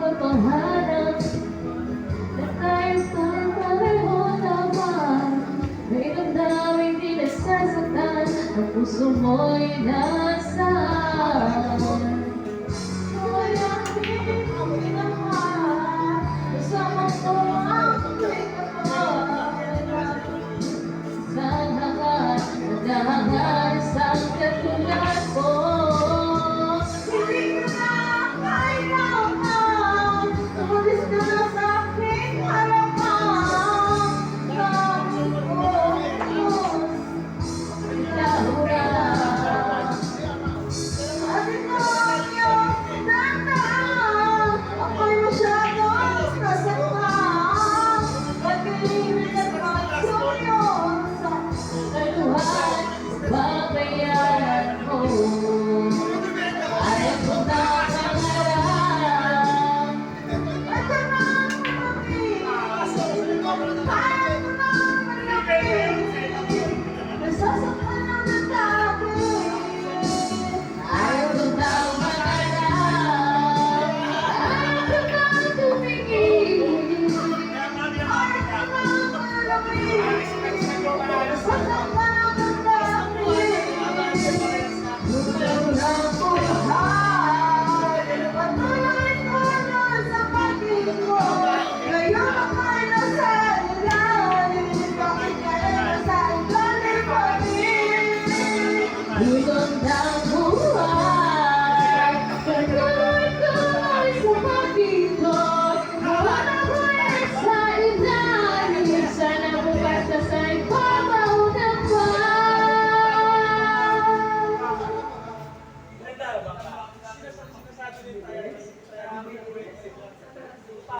Katotohanan na tayo pareho naman. May damdaming di nasasaktan, ang puso mo'y nasaan. Wala din ang pinamahal, kasama ko ang may kapal. Sana ka naghahangal sa katulad ko. Magandang buhay, tuloy-tuloy sa pag-ibig. Wala ko sa ilalim, sana bukas na sa'y pamaunang pa.